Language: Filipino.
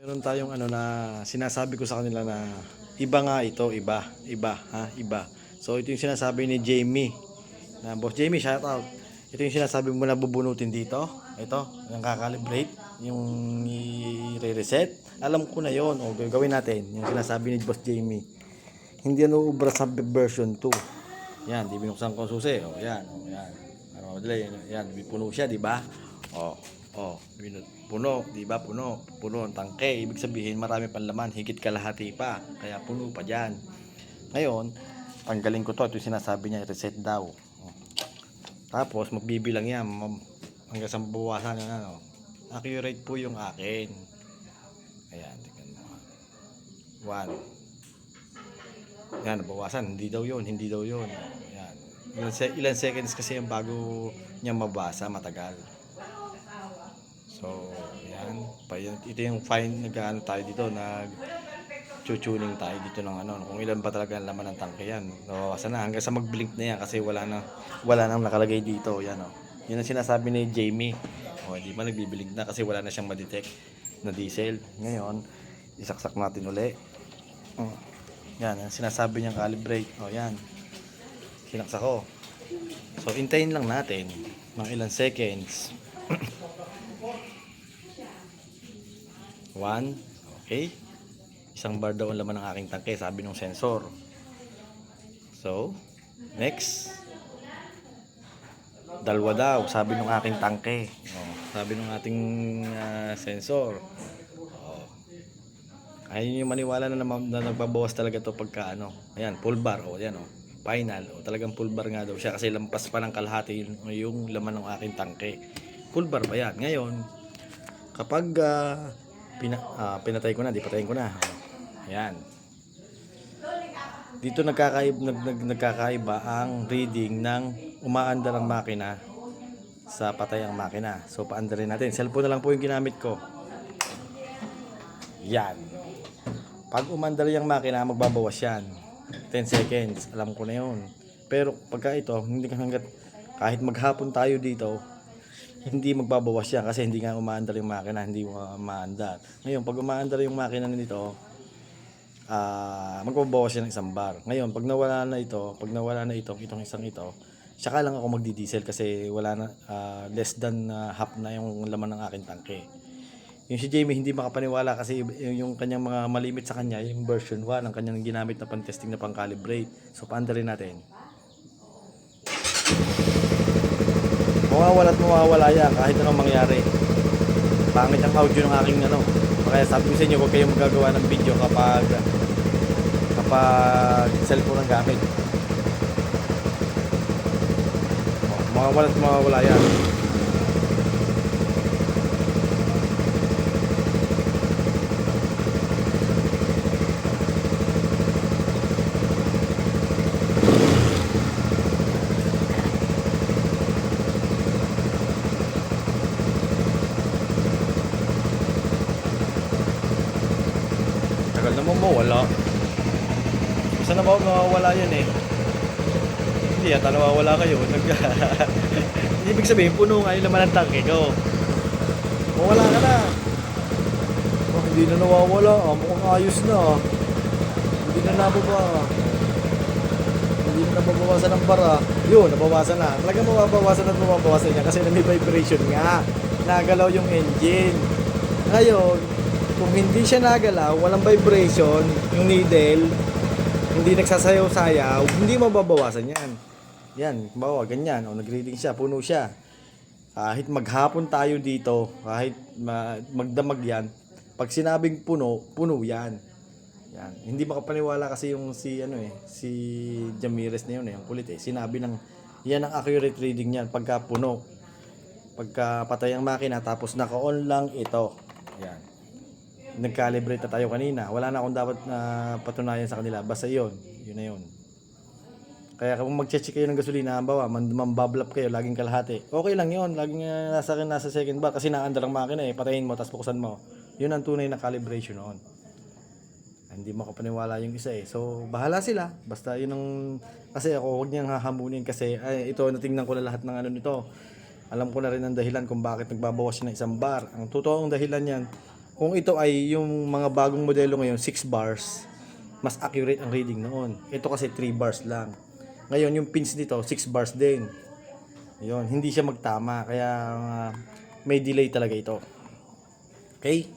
Meron tayong ano na sinasabi ko sa kanila na iba nga ito, iba. So ito yung sinasabi ni Jamie. Na Boss Jamie, shout out. Ito yung sinasabi mo na bubunutin dito. Ito, yung kakalibrate, yung i-reset. Alam ko na yon. O gagawin natin yung sinasabi ni Boss Jamie. Hindi ano ubra sa version 2. Yan, di binuksan ko ang susi. O yan, o yan. Ano madali, yan, puno siya, di ba? Puno, di ba? Puno ang tangke. Ibig sabihin, marami pang laman, higit kalahati pa. Kaya puno pa diyan. Ngayon, tanggalin ko to. Ito yung sinasabi niya, reset daw. Tapos, magbibilang yan hanggang sa bawasan yan. Ano. Accurate po yung akin. Ayan, tingnan mo. 1. Yan, nabawasan. Hindi daw yun. Ayan. Ilan seconds kasi yung bago niya mabasa, matagal. So, yan. Ito yung fine, nag-ano tayo dito, nag-tuning tayo dito ng ano, kung ilan ba talaga ang laman ng tangke yan. Nabawasan na hanggang sa mag-blink na yan kasi wala nang nakalagay dito. Yan o. Yan ang sinasabi ni Jamie. O, hindi ba nagbiblink na kasi wala na siyang ma-detect na diesel. Ngayon, isaksak natin uli. Yan, ang sinasabi niyang calibrate. O, yan. Sinaksak ko. So, hintayin lang natin ng ilang seconds. 1. Okay. Isang bar daw ang laman ng aking tangke, sabi ng sensor. So, next. Dalawa daw, sabi ng aking tangke. Sabi ng ating sensor. Ayun yung maniwala na nagbabawas talaga to pagka ano. Ayan, full bar. Ayan final. Talagang full bar nga daw siya kasi lampas pa ng kalahati yung laman ng aking tangke. Full bar pa yan. Ngayon, kapag pinatay ko na, di patayin ko na. Ayan. Dito nagkakaiba ang reading ng umaandar ang makina sa patay ang makina. So paandarin natin. Cellphone na lang po yung ginamit ko. Yan. Pag umandar yung makina, magbabawas yan. 10 seconds. Alam ko na yun. Pero pagka ito, hindi kahit maghapon tayo dito, hindi magbabawas yan kasi hindi nga umaandar yung makina, hindi umaandar. Ngayon, pag umaandar yung makina nito, magbabawas yan ng isang bar. Ngayon, pag nawala na itong isang ito, saka lang ako magdi-diesel kasi wala na, less than half na yung laman ng aking tangke. Yung si Jamie hindi makapaniwala kasi yung kanyang mga malimit sa kanya, yung version 1 ang kanyang ginamit na pang-testing na pang-calibrate. So, paandarin natin. Mawawala yan kahit anong mangyari. Pangit ang audio ng aking ano. Kaya sabi ko sa inyo, huwag kayong magagawa ng video kapag cellphone ang gamit. Mawawala yan. Tagal naman mawala. Isa na ba mawawala yan eh? Hindi yata nawawala kayo. Ibig sabihin, puno nga yung laman ng tangke ko. Mawala ka na. Hindi na nawawala. Mukhang ayos na. Hindi na nababa. Hindi na nababawasan ng bara. Yun, nabawasan na. Talagang mababawasan niya kasi may vibration nga. Nagalaw yung engine. Ngayon, kung hindi siya nagalaw, walang vibration, yung needle, hindi nagsasayaw-sayaw, hindi mababawasan yan. Yan, bawa, ganyan. Nag-reading siya, puno siya. Kahit maghapon tayo dito, kahit magdamag yan, pag sinabing puno, puno yan. Yan. Hindi makapaniwala kasi yung si Jamirez na yun, yung kulit sinabi ng, yan ang accurate reading niyan, pagka puno. Pagka patay ang makina, tapos naka-on lang ito. Yan. Nag-calibrate na tayo kanina. Wala na akong dapat na patunayan sa kanila. Basta yun na yun. Kaya kung mag-check kayo ng gasolina, bawa, mambablap kayo, laging kalahati. Okay lang yun. Laging nasa second bar kasi naandar ang makina patayin mo, tapos buksan mo. Yun ang tunay na calibration noon. Hindi mo kapaniwala yung isa So, bahala sila. Basta yun ang, kasi ako, huwag niyang hahamunin kasi, ito, natingnan ko na lahat ng ano nito. Alam ko na rin ang dahilan kung bakit nagbabawas siya ng isang bar. Ang totoong dahilan yan, Kung ito ay yung mga bagong modelo ngayon, 6 bars, mas accurate ang reading noon. Ito kasi 3 bars lang. Ngayon, yung pins dito, 6 bars din. Yun, hindi siya magtama. Kaya may delay talaga ito. Okay?